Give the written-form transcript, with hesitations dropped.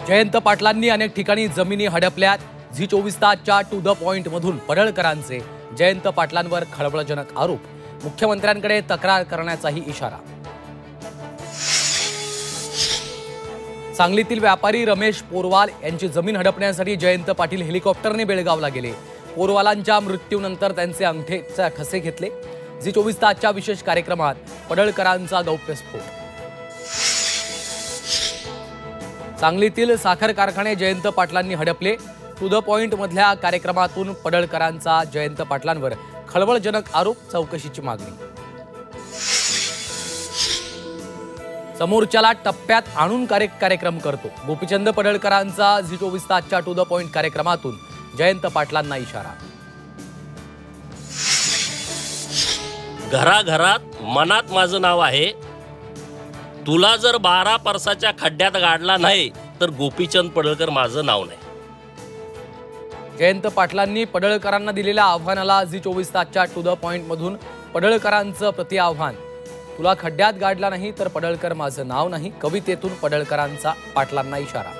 जयंत पाटलांनी अनेक ठिकाणी जमिनी हडपल्यात। झी 24 तासच्या टू द पॉइंट मधून पडळकरांचे जयंत पाटलांवर खळबळजनक आरोप, मुख्यमंत्र्यांकडे तक्रार करण्याचाही इशारा। सांगलीतील व्यापारी रमेश पोरवाल यांची जमीन हडपण्यासाठी जयंत पाटील हेलिकॉप्टरने बेळगावला गेले। पोरवालांच्या मृत्यूनंतर त्यांचे अंगठेचे ठसे घेतले। झी 24 तासच्या विशेष कार्यक्रमात पडळकरांचा गौप्यस्फोट। सांगलीतील साखर कारखाने जयंत पाटलांनी हडपले। टू द पॉइंट मधल्या कार्यक्रमातून पडळकरांचा जयंत पाटलांवर खळबळजनक आरोप, चौकशीची मागणी। समोरच्याला टप्प्यात आणून कार्यक्रम करतो, गोपीचंद पडळकरांचा झी 24 तासच्या टू द पॉइंट कार्यक्रमातून जयंत पाटलांना इशारा। घराघरात मनात माझं नाव आहे, तुला जर 12 परसाच्या खड्ड्यात गाडला नाही तर गोपीचंद पडळकर माझं नाव नाही। जयंत पाटलांनी पडळकरांना दिलेल्या आव्हानाला झी 24 तासच्या टू द पॉइंट मधून पडळकरांचं प्रति आव्हान, तुला खड्ड्यात गाडला नाही तर पडळकर माझं नाव नाही, कवितेतून पडळकरांचा पाटलांना इशारा।